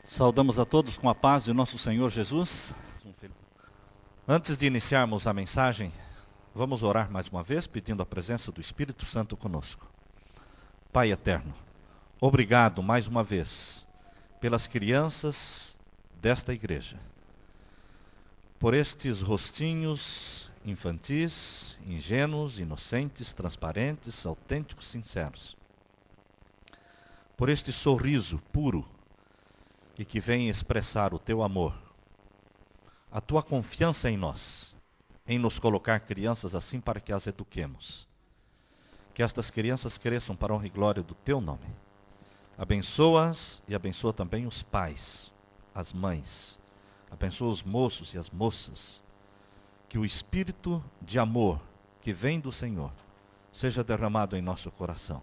Saudamos a todos com a paz de nosso Senhor Jesus. Antes de iniciarmos a mensagem, vamos orar mais uma vez, pedindo a presença do Espírito Santo conosco. Pai eterno, obrigado mais uma vez pelas crianças desta igreja, por estes rostinhos infantis, ingênuos, inocentes, transparentes, autênticos, sinceros, por este sorriso puro e que vem expressar o teu amor, a tua confiança em nós, em nos colocar crianças assim para que as eduquemos. Que estas crianças cresçam para a honra e glória do teu nome. Abençoa-as e abençoa também os pais, as mães. Abençoa os moços e as moças. Que o espírito de amor que vem do Senhor seja derramado em nosso coração.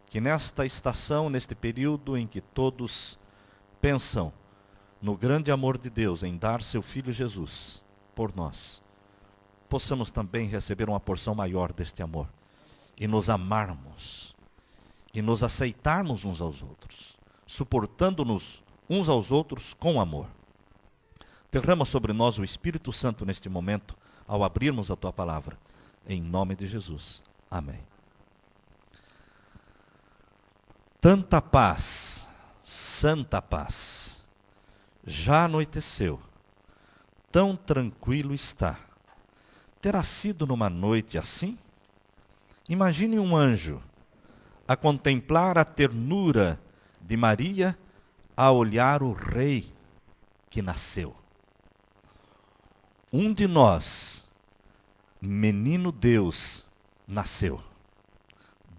Que nesta estação, neste período em que todos pensam no grande amor de Deus em dar seu Filho Jesus por nós, possamos também receber uma porção maior deste amor e nos amarmos e nos aceitarmos uns aos outros, suportando-nos uns aos outros com amor. Derrama sobre nós o Espírito Santo neste momento ao abrirmos a tua palavra, em nome de Jesus. Amém. Tanta paz, santa paz, já anoiteceu, tão tranquilo está. Terá sido numa noite assim? Imagine um anjo a contemplar a ternura de Maria, a olhar o rei que nasceu. Um de nós, menino Deus, nasceu.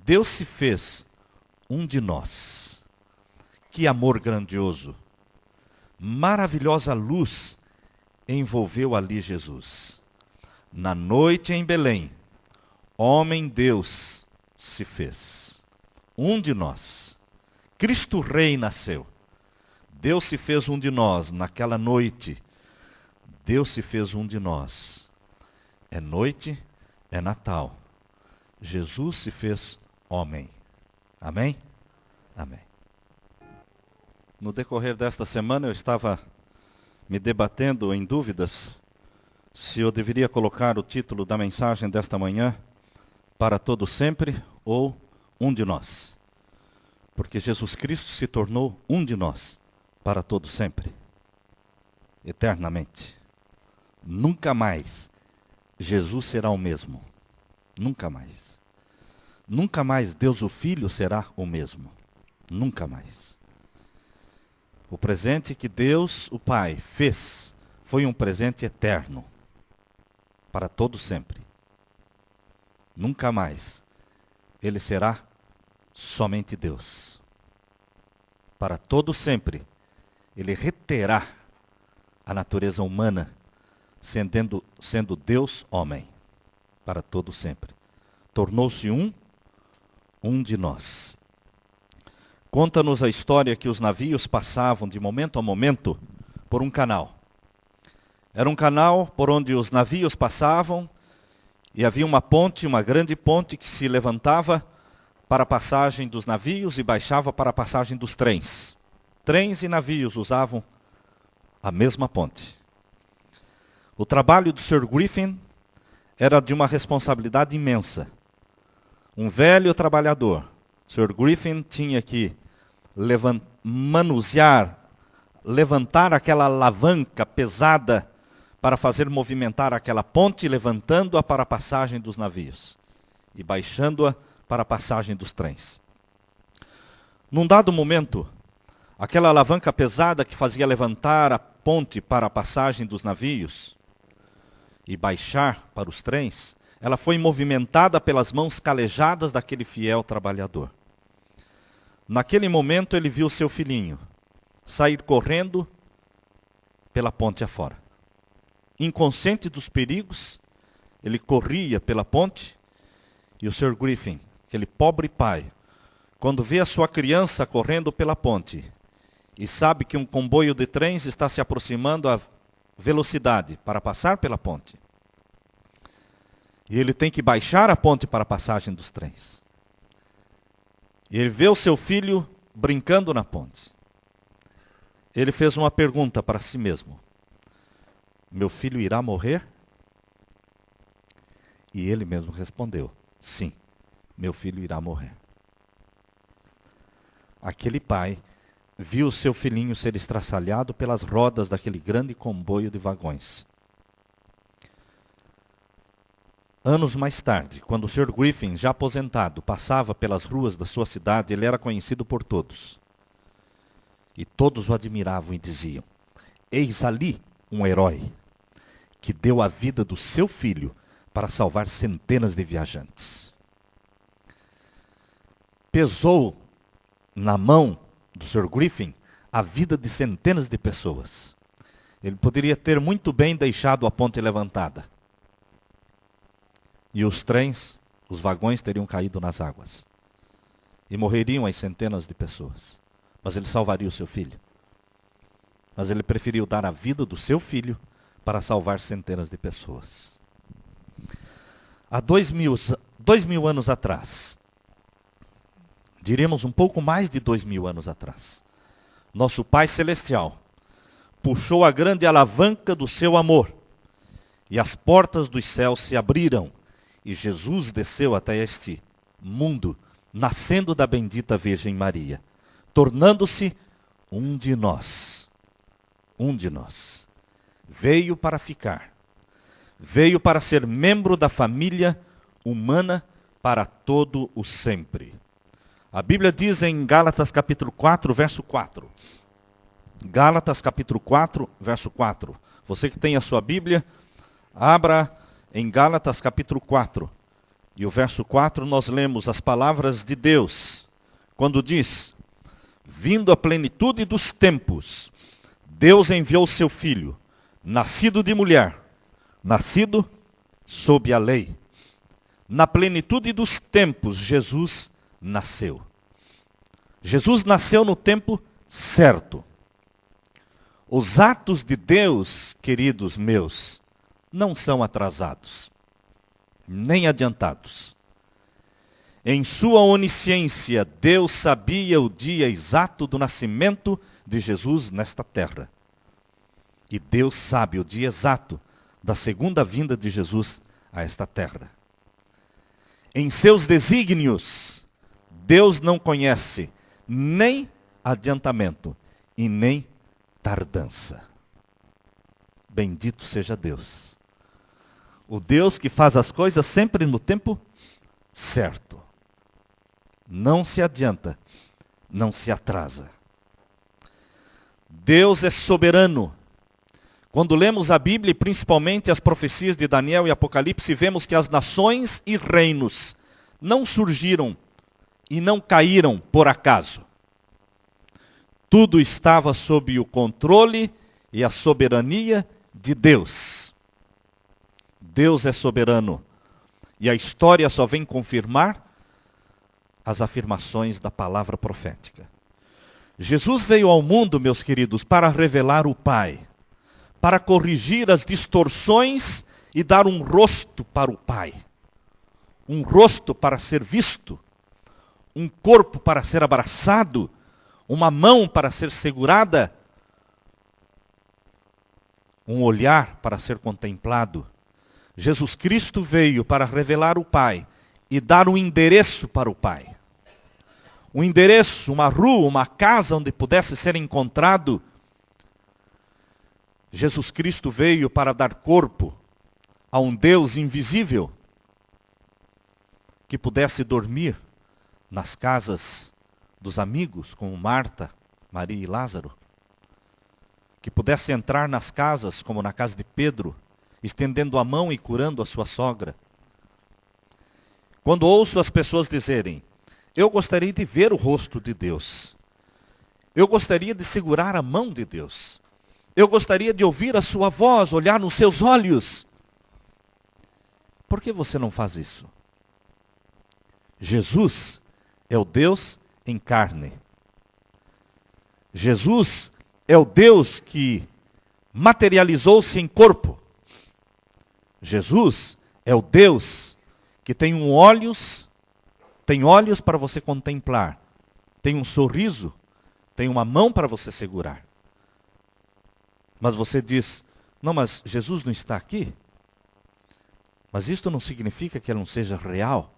Deus se fez um de nós. Que amor grandioso! Maravilhosa luz envolveu ali Jesus. Na noite em Belém, homem Deus se fez. Um de nós. Cristo Rei nasceu. Deus se fez um de nós naquela noite. Deus se fez um de nós. É noite, é Natal. Jesus se fez homem. Amém? Amém. No decorrer desta semana eu estava me debatendo em dúvidas se eu deveria colocar o título da mensagem desta manhã, Para Todo Sempre, ou Um de Nós. Porque Jesus Cristo se tornou um de nós, para todo sempre, eternamente. Nunca mais Jesus será o mesmo. Nunca mais. Nunca mais Deus o Filho será o mesmo. Nunca mais. O presente que Deus, o Pai, fez foi um presente eterno, para todo sempre. Nunca mais ele será somente Deus. Para todo sempre ele reterá a natureza humana, sendo Deus homem, para todo sempre. Tornou-se um de nós. Conta-nos a história que os navios passavam de momento a momento por um canal. Era um canal por onde os navios passavam e havia uma ponte, uma grande ponte que se levantava para a passagem dos navios e baixava para a passagem dos trens. Trens e navios usavam a mesma ponte. O trabalho do Sir Griffin era de uma responsabilidade imensa. Um velho trabalhador, Sir Griffin, tinha que levantar aquela alavanca pesada para fazer movimentar aquela ponte, levantando-a para a passagem dos navios e baixando-a para a passagem dos trens. Num dado momento, aquela alavanca pesada que fazia levantar a ponte para a passagem dos navios e baixar para os trens, ela foi movimentada pelas mãos calejadas daquele fiel trabalhador. Naquele momento ele viu seu filhinho sair correndo pela ponte afora. Inconsciente dos perigos, ele corria pela ponte e o Sr. Griffin, aquele pobre pai, quando vê a sua criança correndo pela ponte e sabe que um comboio de trens está se aproximando a velocidade para passar pela ponte, e ele tem que baixar a ponte para a passagem dos trens. E ele vê o seu filho brincando na ponte. ele fez uma pergunta para si mesmo: meu filho irá morrer? E ele mesmo respondeu: sim, meu filho irá morrer. Aquele pai viu seu filhinho ser estraçalhado pelas rodas daquele grande comboio de vagões. Anos mais tarde, quando o Sr. Griffin, já aposentado, passava pelas ruas da sua cidade, ele era conhecido por todos. E todos o admiravam e diziam: eis ali um herói que deu a vida do seu filho para salvar centenas de viajantes. Pesou na mão do Sr. Griffin a vida de centenas de pessoas. Ele poderia ter muito bem deixado a ponte levantada. E os trens, os vagões teriam caído nas águas. E morreriam as centenas de pessoas. Mas ele salvaria o seu filho. Mas ele preferiu dar a vida do seu filho para salvar centenas de pessoas. Há 2000 anos atrás, diríamos um pouco mais de 2000 anos atrás, nosso Pai Celestial puxou a grande alavanca do seu amor e as portas dos céus se abriram e Jesus desceu até este mundo, nascendo da bendita Virgem Maria, tornando-se um de nós. Um de nós. Veio para ficar. Veio para ser membro da família humana para todo o sempre. A Bíblia diz em Gálatas capítulo 4, verso 4. Gálatas capítulo 4, verso 4. Você que tem a sua Bíblia, abra em Gálatas capítulo 4. E o verso 4 nós lemos as palavras de Deus, quando diz: vindo a plenitude dos tempos, Deus enviou seu Filho, nascido de mulher, nascido sob a lei. Na plenitude dos tempos, Jesus nasceu. Jesus nasceu no tempo certo. Os atos de Deus, queridos meus, não são atrasados, nem adiantados. Em sua onisciência, Deus sabia o dia exato do nascimento de Jesus nesta terra. E Deus sabe o dia exato da segunda vinda de Jesus a esta terra. Em seus desígnios, Deus não conhece nem adiantamento e nem tardança. Bendito seja Deus. O Deus que faz as coisas sempre no tempo certo. Não se adianta, não se atrasa. Deus é soberano. Quando lemos a Bíblia, e principalmente as profecias de Daniel e Apocalipse, vemos que as nações e reinos não surgiram e não caíram por acaso. Tudo estava sob o controle e a soberania de Deus. Deus é soberano. E a história só vem confirmar as afirmações da palavra profética. Jesus veio ao mundo, meus queridos, para revelar o Pai, para corrigir as distorções e dar um rosto para o Pai. Um rosto para ser visto, um corpo para ser abraçado, uma mão para ser segurada, um olhar para ser contemplado. Jesus Cristo veio para revelar o Pai e dar um endereço para o Pai. Um endereço, uma rua, uma casa onde pudesse ser encontrado. Jesus Cristo veio para dar corpo a um Deus invisível que pudesse dormir nas casas dos amigos, como Marta, Maria e Lázaro. Que pudesse entrar nas casas, como na casa de Pedro, estendendo a mão e curando a sua sogra. Quando ouço as pessoas dizerem: eu gostaria de ver o rosto de Deus, eu gostaria de segurar a mão de Deus, eu gostaria de ouvir a sua voz, olhar nos seus olhos. Por que você não faz isso? Jesus é o Deus em carne. Jesus é o Deus que materializou-se em corpo. Jesus é o Deus que tem olhos para você contemplar, tem um sorriso, tem uma mão para você segurar. Mas você diz, não, mas Jesus não está aqui? Mas isto não significa que ele não seja real.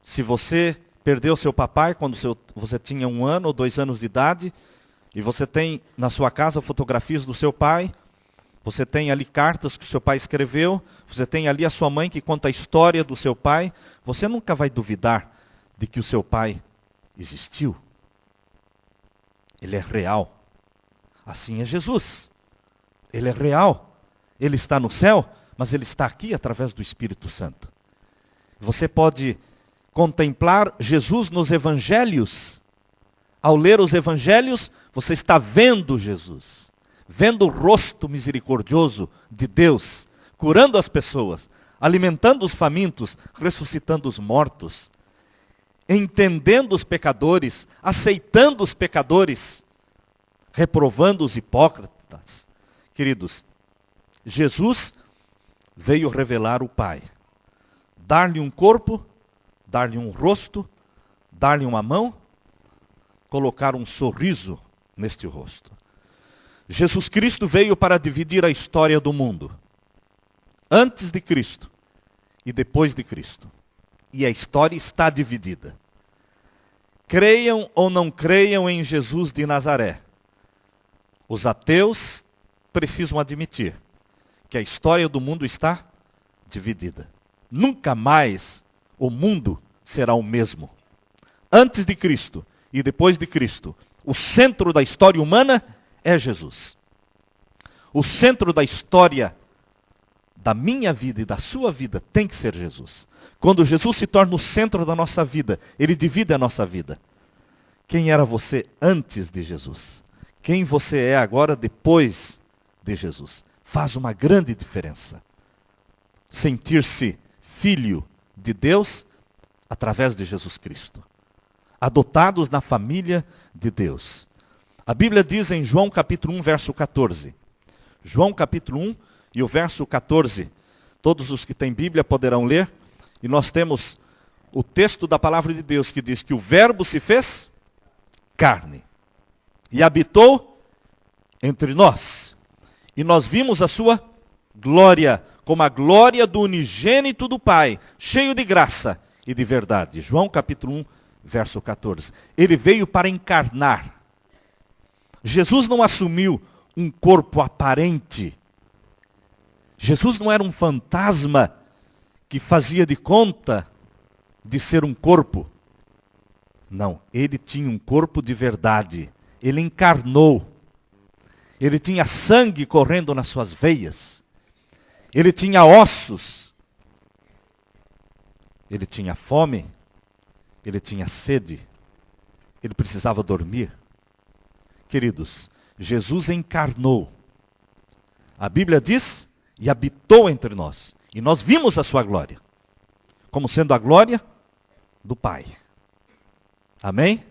Se você perdeu seu papai quando você tinha 1 ano ou 2 anos de idade, e você tem na sua casa fotografias do seu pai, você tem ali cartas que o seu pai escreveu, você tem ali a sua mãe que conta a história do seu pai, você nunca vai duvidar de que o seu pai existiu. Ele é real. Assim é Jesus. Ele é real. Ele está no céu, mas ele está aqui através do Espírito Santo. Você pode contemplar Jesus nos evangelhos. Ao ler os evangelhos, você está vendo Jesus, vendo o rosto misericordioso de Deus, curando as pessoas, alimentando os famintos, ressuscitando os mortos, entendendo os pecadores, aceitando os pecadores, reprovando os hipócritas. Queridos, Jesus veio revelar o Pai, dar-lhe um corpo, dar-lhe um rosto, dar-lhe uma mão, colocar um sorriso neste rosto. Jesus Cristo veio para dividir a história do mundo, antes de Cristo e depois de Cristo. E a história está dividida. Creiam ou não creiam em Jesus de Nazaré, os ateus precisam admitir que a história do mundo está dividida. Nunca mais o mundo será o mesmo. Antes de Cristo e depois de Cristo, o centro da história humana é Jesus. O centro da história da minha vida e da sua vida tem que ser Jesus. Quando Jesus se torna o centro da nossa vida, ele divide a nossa vida. Quem era você antes de Jesus? Quem você é agora depois de Jesus? Faz uma grande diferença. Sentir-se filho de Deus através de Jesus Cristo. Adotados na família de Deus. A Bíblia diz em João capítulo 1, verso 14. João capítulo 1 e o verso 14. Todos os que têm Bíblia poderão ler. E nós temos o texto da palavra de Deus que diz que o Verbo se fez carne e habitou entre nós. E nós vimos a sua glória, como a glória do unigênito do Pai, cheio de graça e de verdade. João capítulo 1, verso 14. Ele veio para encarnar. Jesus não assumiu um corpo aparente. Jesus não era um fantasma que fazia de conta de ser um corpo. Não, ele tinha um corpo de verdade. Ele encarnou. Ele tinha sangue correndo nas suas veias. Ele tinha ossos. Ele tinha fome. Ele tinha sede. Ele precisava dormir. Queridos, Jesus encarnou. A Bíblia diz, e habitou entre nós. E nós vimos a sua glória, como sendo a glória do Pai. Amém?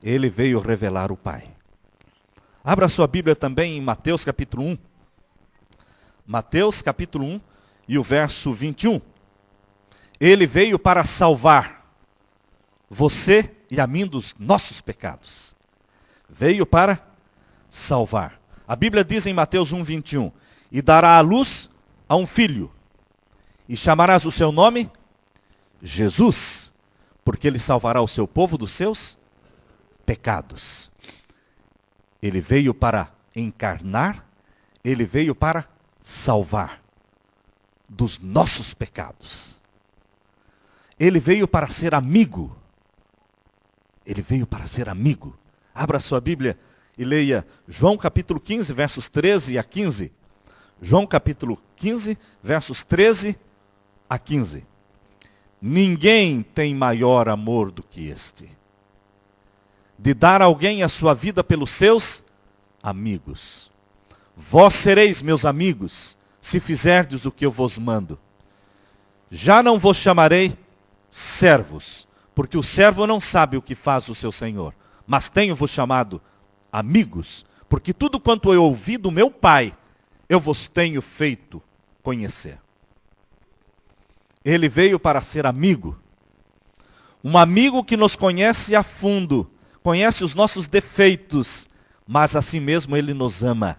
Ele veio revelar o Pai. Abra sua Bíblia também em Mateus capítulo 1. Mateus capítulo 1 e o verso 21. Ele veio para salvar você e a mim dos nossos pecados. Veio para salvar. A Bíblia diz em Mateus 1, 21. E dará à luz a um filho. E chamarás o seu nome Jesus, porque ele salvará o seu povo dos seus pecados. Ele veio para encarnar, ele veio para salvar dos nossos pecados. Ele veio para ser amigo. Ele veio para ser amigo. Abra sua Bíblia e leia João capítulo 15, versos 13 a 15. João capítulo 15, versos 13 a 15. Ninguém tem maior amor do que este, de dar a alguém a sua vida pelos seus amigos. Vós sereis meus amigos, se fizerdes o que eu vos mando. Já não vos chamarei servos, porque o servo não sabe o que faz o seu senhor. Mas tenho-vos chamado amigos, porque tudo quanto eu ouvi do meu Pai, eu vos tenho feito conhecer. Ele veio para ser amigo. Um amigo que nos conhece a fundo, conhece os nossos defeitos, mas assim mesmo ele nos ama.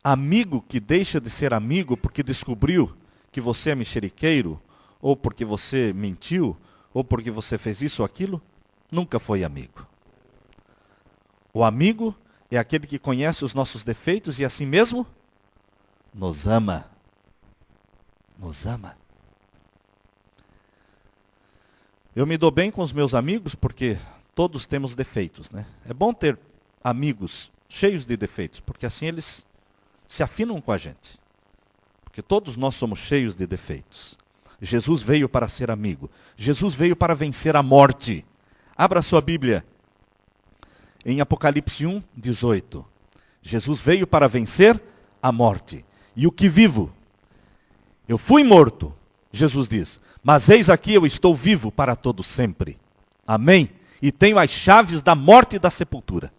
Amigo que deixa de ser amigo porque descobriu que você é mexeriqueiro, ou porque você mentiu, ou porque você fez isso ou aquilo, nunca foi amigo. O amigo é aquele que conhece os nossos defeitos e assim mesmo nos ama. Nos ama. Eu me dou bem com os meus amigos porque todos temos defeitos, né? É bom ter amigos cheios de defeitos, porque assim eles se afinam com a gente. Porque todos nós somos cheios de defeitos. Jesus veio para ser amigo. Jesus veio para vencer a morte. Abra sua Bíblia em Apocalipse 1, 18. Jesus veio para vencer a morte. E o que vivo? Eu fui morto, Jesus diz, mas eis aqui eu estou vivo para todo sempre. Amém? E tenho as chaves da morte e da sepultura.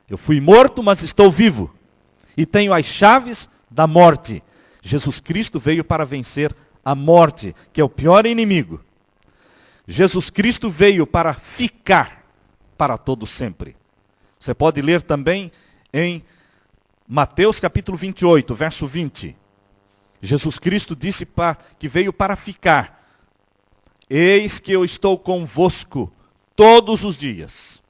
Eu fui morto, mas estou vivo. E tenho as chaves da morte. Jesus Cristo veio para vencer a morte, que é o pior inimigo. Jesus Cristo veio para ficar para todo sempre. Você pode ler também em Mateus capítulo 28, verso 20. Jesus Cristo disse que veio para ficar. Eis que eu estou convosco todos os dias.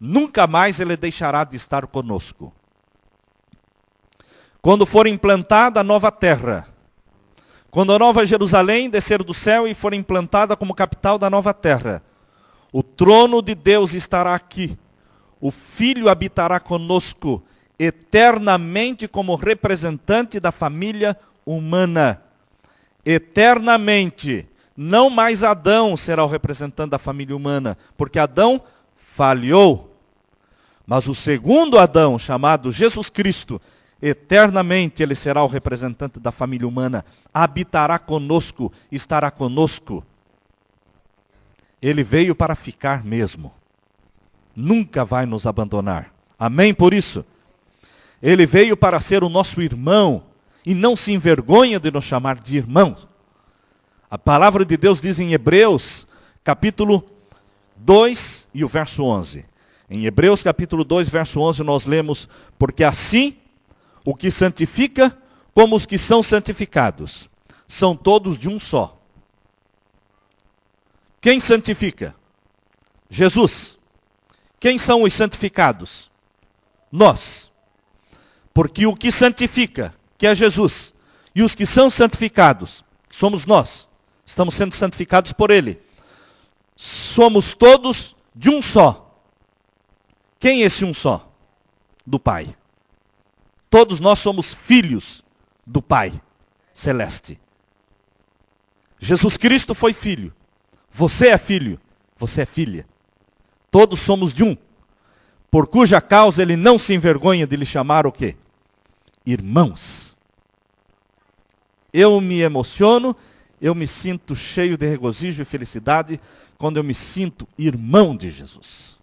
Nunca mais ele deixará de estar conosco. Quando for implantada a nova terra, quando a nova Jerusalém descer do céu e for implantada como capital da nova terra, o trono de Deus estará aqui. O Filho habitará conosco eternamente como representante da família humana. Eternamente. Não mais Adão será o representante da família humana, porque Adão falhou. Mas o segundo Adão, chamado Jesus Cristo, eternamente ele será o representante da família humana. Habitará conosco, estará conosco. Ele veio para ficar mesmo. Nunca vai nos abandonar. Amém por isso? Ele veio para ser o nosso irmão e não se envergonha de nos chamar de irmãos. A palavra de Deus diz em Hebreus, capítulo 2 e o verso 11. Em Hebreus, capítulo 2, verso 11, nós lemos: porque assim o que santifica como os que são santificados são todos de um só. Quem santifica? Jesus. Quem são os santificados? Nós. Porque o que santifica, que é Jesus, e os que são santificados, somos nós. Estamos sendo santificados por Ele. Somos todos de um só. Quem é esse um só? Do Pai. Todos nós somos filhos do Pai Celeste. Jesus Cristo foi filho. Você é filho. Você é filha. Todos somos de um. Por cuja causa Ele não se envergonha de lhe chamar o quê? Irmãos. Eu me emociono, eu me sinto cheio de regozijo e felicidade quando eu me sinto irmão de Jesus.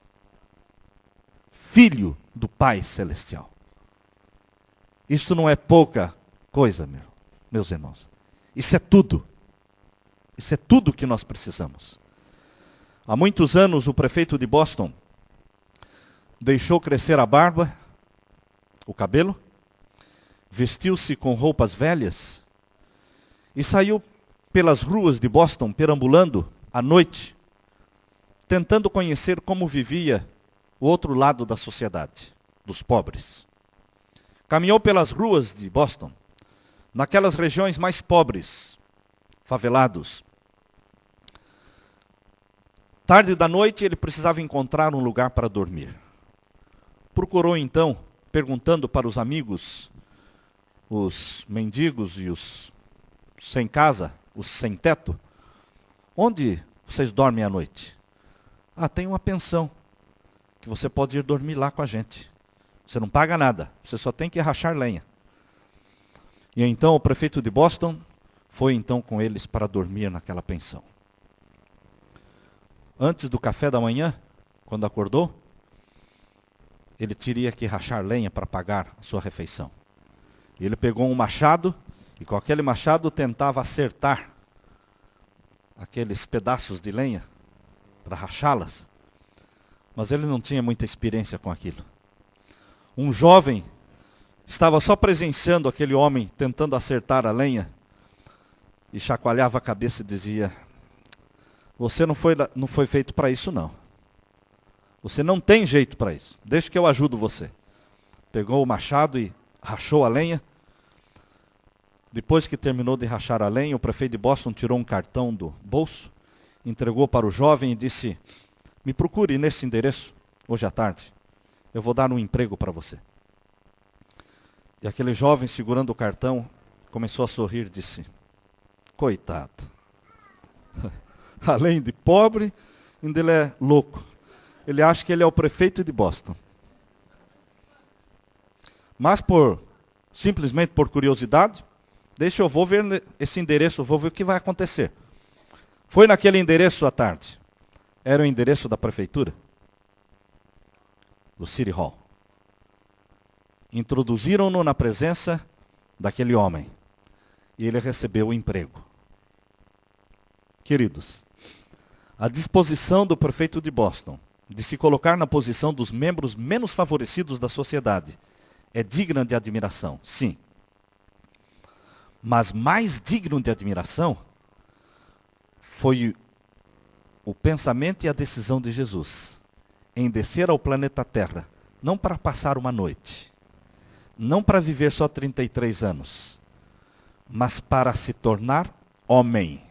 Filho do Pai Celestial. Isso não é pouca coisa, meus irmãos. Isso é tudo. Isso é tudo que nós precisamos. Há muitos anos o prefeito de Boston deixou crescer a barba, o cabelo, vestiu-se com roupas velhas e saiu pelas ruas de Boston, perambulando à noite, tentando conhecer como vivia o outro lado da sociedade, dos pobres. Caminhou pelas ruas de Boston, naquelas regiões mais pobres, favelados. Tarde da noite ele precisava encontrar um lugar para dormir. Procurou então, perguntando para os amigos, os mendigos e os sem casa, os sem teto, onde vocês dormem à noite? Tem uma pensão, que você pode ir dormir lá com a gente. Você não paga nada, você só tem que rachar lenha. E então o prefeito de Boston foi então com eles para dormir naquela pensão. Antes do café da manhã, quando acordou, ele teria que rachar lenha para pagar a sua refeição. E ele pegou um machado e com aquele machado tentava acertar aqueles pedaços de lenha para rachá-las. mas ele não tinha muita experiência com aquilo. Um jovem estava só presenciando aquele homem tentando acertar a lenha e chacoalhava a cabeça e dizia: você não foi feito para isso não. Você não tem jeito para isso. Deixa que eu ajudo você. Pegou o machado e rachou a lenha. Depois que terminou de rachar a lenha, o prefeito de Boston tirou um cartão do bolso, entregou para o jovem e disse: me procure nesse endereço hoje à tarde. Eu vou dar um emprego para você. E aquele jovem, segurando o cartão, começou a sorrir e disse: coitado. Além de pobre, ainda ele é louco. Ele acha que ele é o prefeito de Boston. Mas simplesmente por curiosidade, deixa eu vou ver esse endereço, vou ver o que vai acontecer. Foi naquele endereço à tarde. Era o endereço da prefeitura, do City Hall. Introduziram-no na presença daquele homem. E ele recebeu o emprego. Queridos, a disposição do prefeito de Boston de se colocar na posição dos membros menos favorecidos da sociedade é digna de admiração, sim. Mas mais digno de admiração foi o pensamento e a decisão de Jesus em descer ao planeta Terra, não para passar uma noite, não para viver só 33 anos, mas para se tornar homem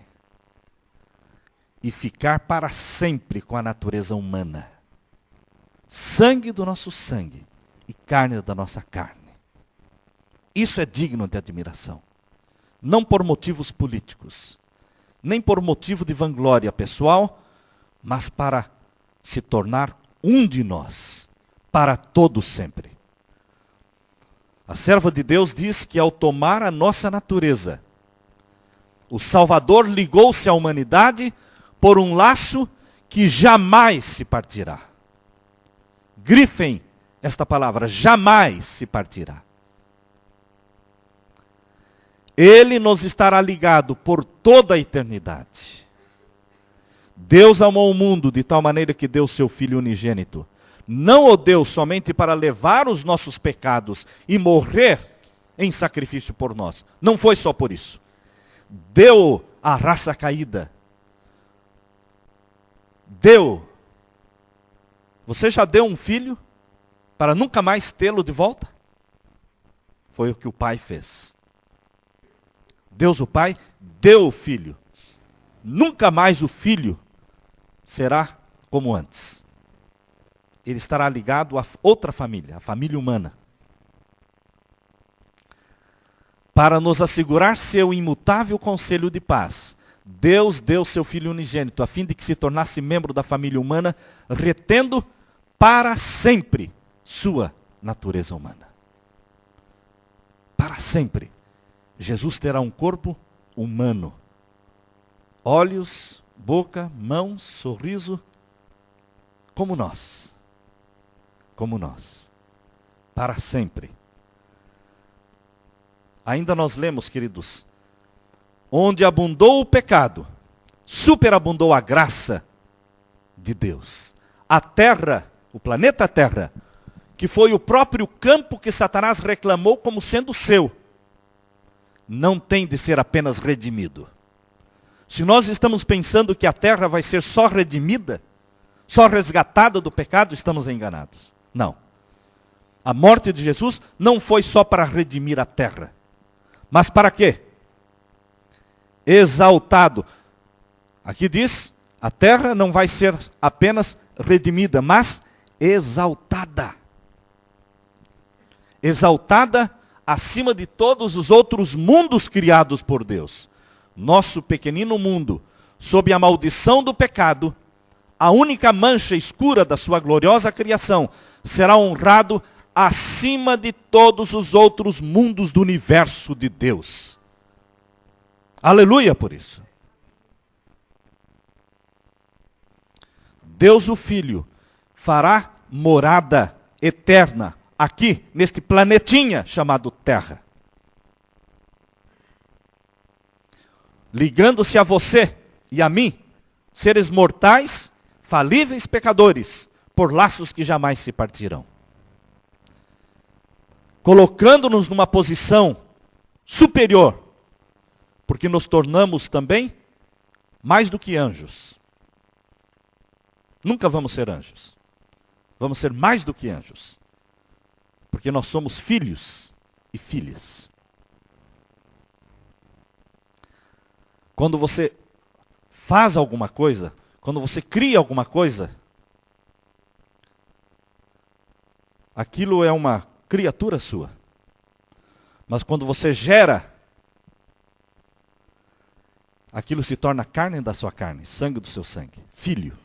e ficar para sempre com a natureza humana. Sangue do nosso sangue e carne da nossa carne. Isso é digno de admiração. Não por motivos políticos, nem por motivo de vanglória pessoal, mas para se tornar um de nós, para todo sempre. A serva de Deus diz que ao tomar a nossa natureza, o Salvador ligou-se à humanidade por um laço que jamais se partirá. Grifem esta palavra: jamais se partirá. Ele nos estará ligado por toda a eternidade. Deus amou o mundo de tal maneira que deu seu Filho unigênito. Não o deu somente para levar os nossos pecados e morrer em sacrifício por nós. Não foi só por isso. Deu a raça caída. Você já deu um filho para nunca mais tê-lo de volta? Foi o que o Pai fez. Deus o Pai deu o Filho. Nunca mais o Filho será como antes. Ele estará ligado a outra família, a família humana. Para nos assegurar seu imutável conselho de paz, Deus deu seu Filho unigênito, a fim de que se tornasse membro da família humana, retendo para sempre sua natureza humana. Para sempre. Jesus terá um corpo humano. Olhos, boca, mãos, sorriso, como nós. Como nós. Para sempre. Ainda nós lemos, queridos, onde abundou o pecado, superabundou a graça de Deus. A terra, o planeta Terra, que foi o próprio campo que Satanás reclamou como sendo seu, não tem de ser apenas redimido. Se nós estamos pensando que a terra vai ser só redimida, só resgatada do pecado, estamos enganados. Não. A morte de Jesus não foi só para redimir a terra. Mas para quê? Exaltado. Aqui diz, a terra não vai ser apenas redimida, mas exaltada. Exaltada acima de todos os outros mundos criados por Deus. Nosso pequenino mundo, sob a maldição do pecado, a única mancha escura da sua gloriosa criação, será honrado acima de todos os outros mundos do universo de Deus. Aleluia por isso. Deus o Filho fará morada eterna aqui, neste planetinha chamado Terra. Ligando-se a você e a mim, seres mortais, falíveis pecadores, por laços que jamais se partirão. Colocando-nos numa posição superior, porque nos tornamos também mais do que anjos. Nunca vamos ser anjos. Vamos ser mais do que anjos. Porque nós somos filhos e filhas. Quando você faz alguma coisa, quando você cria alguma coisa, aquilo é uma criatura sua. Mas quando você gera, aquilo se torna carne da sua carne, sangue do seu sangue. Filho.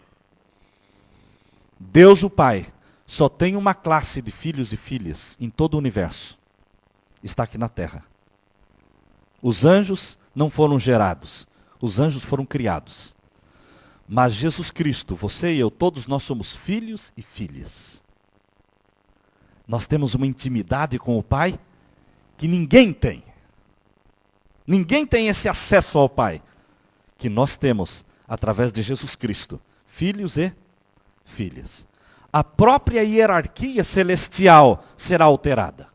Deus o Pai só tem uma classe de filhos e filhas em todo o universo. Está aqui na terra. Os anjos não foram gerados. Os anjos foram criados. Mas Jesus Cristo, você e eu, todos nós somos filhos e filhas. Nós temos uma intimidade com o Pai que ninguém tem. Ninguém tem esse acesso ao Pai que nós temos através de Jesus Cristo. Filhos e filhas. A própria hierarquia celestial será alterada.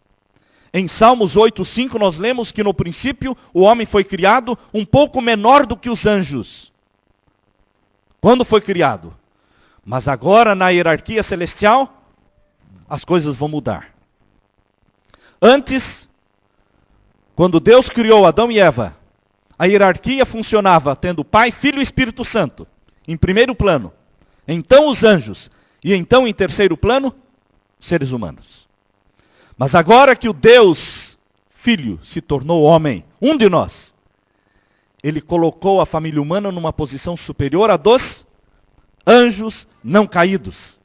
Em Salmos 8:5 nós lemos que no princípio o homem foi criado um pouco menor do que os anjos. Quando foi criado? Mas agora na hierarquia celestial as coisas vão mudar. Antes, quando Deus criou Adão e Eva, a hierarquia funcionava tendo Pai, Filho e Espírito Santo em primeiro plano. Então os anjos. E então em terceiro plano, seres humanos. Mas agora que o Deus Filho se tornou homem, um de nós, Ele colocou a família humana numa posição superior a dos anjos não caídos.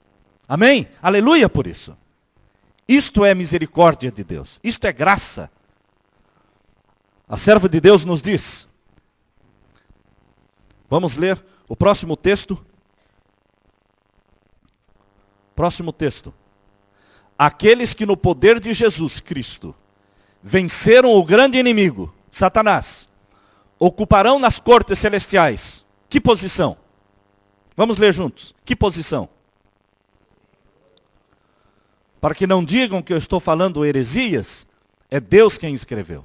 Amém? Aleluia por isso. Isto é misericórdia de Deus. Isto é graça. A serva de Deus nos diz. Vamos ler o próximo texto. Próximo texto. Aqueles que no poder de Jesus Cristo venceram o grande inimigo, Satanás, ocuparão nas cortes celestiais. Que posição? Vamos ler juntos. Que posição? Para que não digam que eu estou falando heresias, é Deus quem escreveu.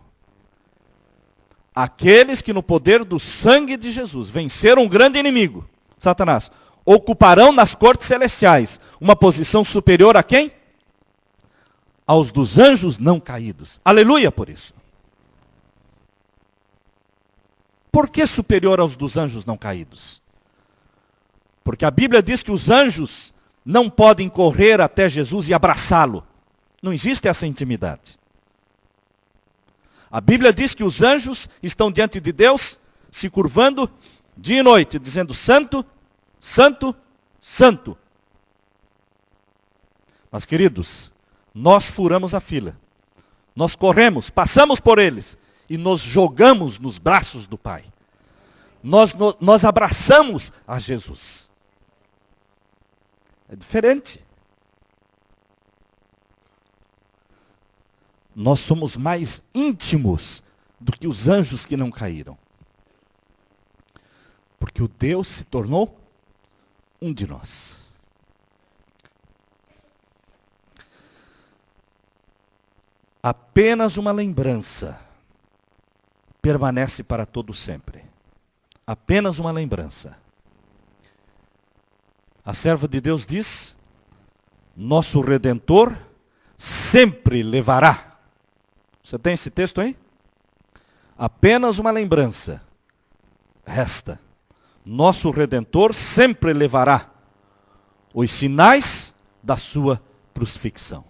Aqueles que no poder do sangue de Jesus venceram o grande inimigo, Satanás, ocuparão nas cortes celestiais uma posição superior a quem? Aos dos anjos não caídos. Aleluia por isso. Por que superior aos dos anjos não caídos? Porque a Bíblia diz que os anjos não podem correr até Jesus e abraçá-lo. Não existe essa intimidade. A Bíblia diz que os anjos estão diante de Deus, se curvando dia e noite, dizendo santo, santo, santo. Mas queridos, nós furamos a fila. Nós corremos, passamos por eles e nos jogamos nos braços do Pai. Nós abraçamos a Jesus. É diferente. Nós somos mais íntimos do que os anjos que não caíram. Porque o Deus se tornou um de nós. Apenas uma lembrança permanece para todo sempre. Apenas uma lembrança. A serva de Deus diz: nosso Redentor sempre levará. Você tem esse texto aí? Apenas uma lembrança resta. Nosso Redentor sempre levará os sinais da sua crucifixão.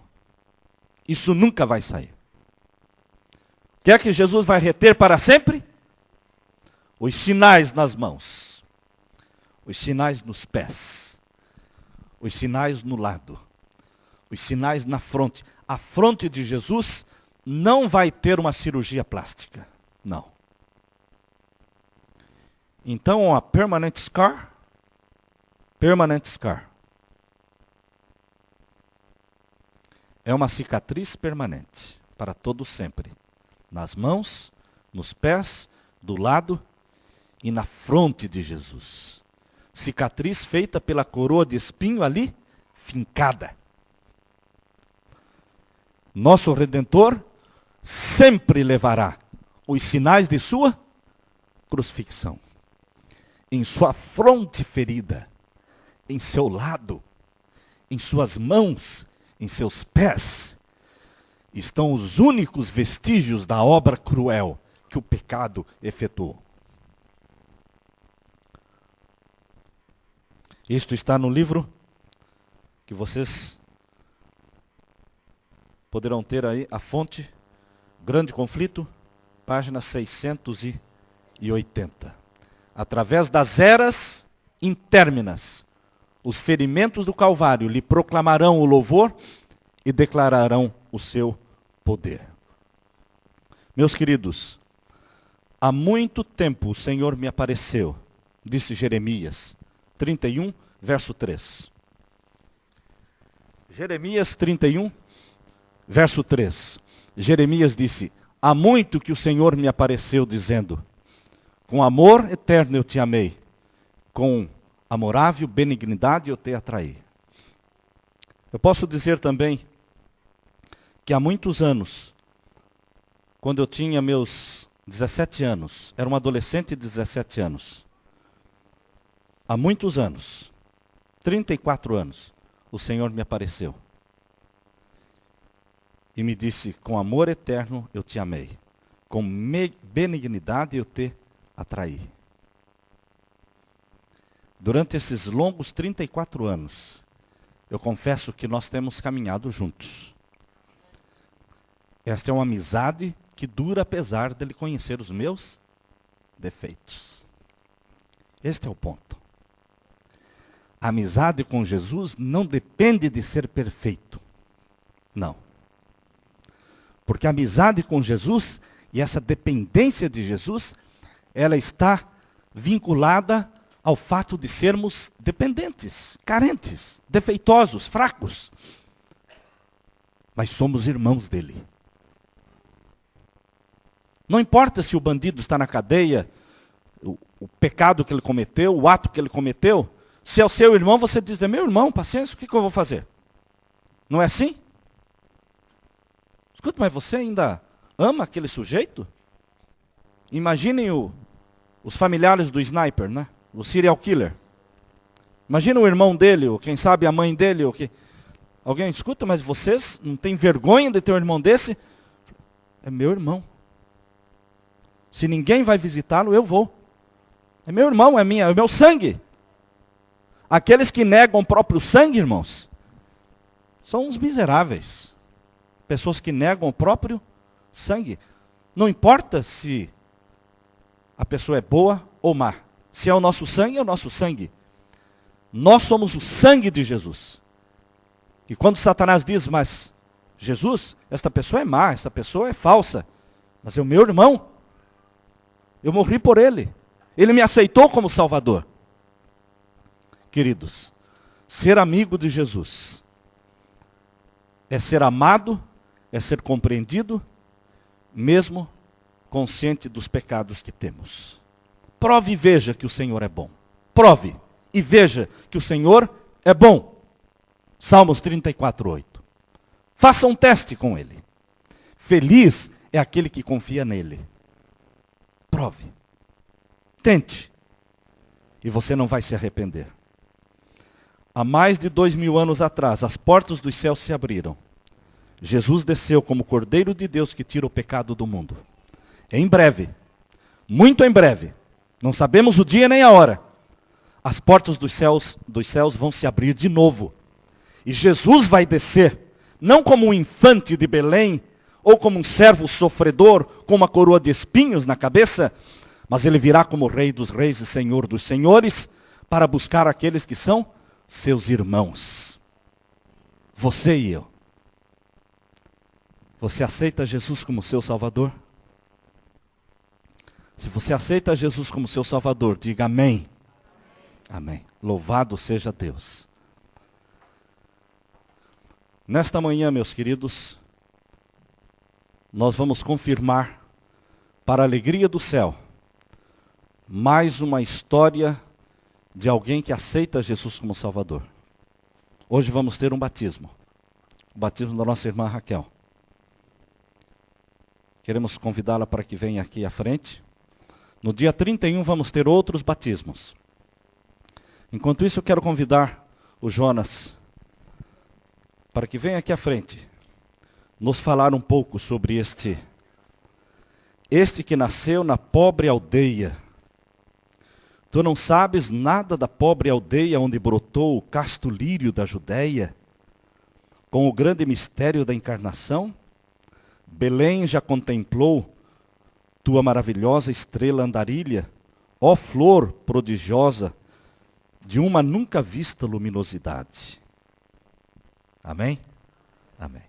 Isso nunca vai sair. O que é que Jesus vai reter para sempre? Os sinais nas mãos, os sinais nos pés, os sinais no lado, os sinais na fronte. A fronte de Jesus não vai ter uma cirurgia plástica. Não. Então, a permanent scar, é uma cicatriz permanente para todo sempre. Nas mãos, nos pés, do lado e na fronte de Jesus. Cicatriz feita pela coroa de espinho ali, fincada. Nosso Redentor sempre levará os sinais de sua crucifixão. Em sua fronte ferida, em seu lado, em suas mãos, em seus pés, estão os únicos vestígios da obra cruel que o pecado efetuou. Isto está no livro que vocês poderão ter aí, a fonte, Grande Conflito, página 680. Através das eras intérminas, os ferimentos do Calvário lhe proclamarão o louvor e declararão o seu poder. Meus queridos, há muito tempo o Senhor me apareceu, disse Jeremias 31, verso 3. Jeremias 31, verso 3. Jeremias disse: há muito que o Senhor me apareceu dizendo, com amor eterno eu te amei, com amorável benignidade eu te atraí. Eu posso dizer também que há muitos anos, quando eu tinha meus 17 anos, era um adolescente de 17 anos, há muitos anos, 34 anos, o Senhor me apareceu e me disse, com amor eterno eu te amei, com benignidade eu te atraí. Durante esses longos 34 anos, eu confesso que nós temos caminhado juntos. Esta é uma amizade que dura apesar dele conhecer os meus defeitos. Este é o ponto. A amizade com Jesus não depende de ser perfeito. Não. Porque a amizade com Jesus e essa dependência de Jesus, ela está vinculada ao fato de sermos dependentes, carentes, defeitosos, fracos. Mas somos irmãos dele. Não importa se o bandido está na cadeia, o pecado que ele cometeu, o ato que ele cometeu, se é o seu irmão, você diz, é meu irmão, paciência, o que eu vou fazer? Não é assim? Escuta, mas você ainda ama aquele sujeito? Imaginem os familiares do sniper, né? O serial killer. Imagina o irmão dele, ou quem sabe a mãe dele, ou que... Alguém, escuta, mas vocês não têm vergonha de ter um irmão desse? É meu irmão. Se ninguém vai visitá-lo, eu vou. É meu irmão, é meu sangue. Aqueles que negam o próprio sangue, irmãos, são uns miseráveis. Pessoas que negam o próprio sangue. Não importa se a pessoa é boa ou má. Se é o nosso sangue, é o nosso sangue. Nós somos o sangue de Jesus. E quando Satanás diz, mas Jesus, esta pessoa é má, esta pessoa é falsa, mas é o meu irmão. Eu morri por ele. Ele me aceitou como Salvador. Queridos, ser amigo de Jesus é ser amado, é ser compreendido, mesmo consciente dos pecados que temos. Prove e veja que o Senhor é bom. Prove e veja que o Senhor é bom. Salmos 34:8. Faça um teste com ele. Feliz é aquele que confia nele. Prove. Tente. E você não vai se arrepender. Há mais de 2000 anos atrás, as portas dos céus se abriram. Jesus desceu como Cordeiro de Deus que tira o pecado do mundo. Em breve, muito em breve, não sabemos o dia nem a hora, as portas dos céus vão se abrir de novo. E Jesus vai descer, não como um infante de Belém, ou como um servo sofredor, com uma coroa de espinhos na cabeça, mas ele virá como Rei dos Reis e Senhor dos Senhores, para buscar aqueles que são seus irmãos. Você e eu. Você aceita Jesus como seu Salvador? Se você aceita Jesus como seu Salvador, diga amém. Amém. Louvado seja Deus. Nesta manhã, meus queridos, nós vamos confirmar, para a alegria do céu, mais uma história de alguém que aceita Jesus como Salvador. Hoje vamos ter um batismo. O batismo da nossa irmã Raquel. Queremos convidá-la para que venha aqui à frente. No dia 31 vamos ter outros batismos. Enquanto isso, eu quero convidar o Jonas para que venha aqui à frente nos falar um pouco sobre este que nasceu na pobre aldeia. Tu não sabes nada da pobre aldeia onde brotou o casto lírio da Judéia, com o grande mistério da encarnação? Belém já contemplou tua maravilhosa estrela andarilha, ó flor prodigiosa de uma nunca vista luminosidade. Amém? Amém.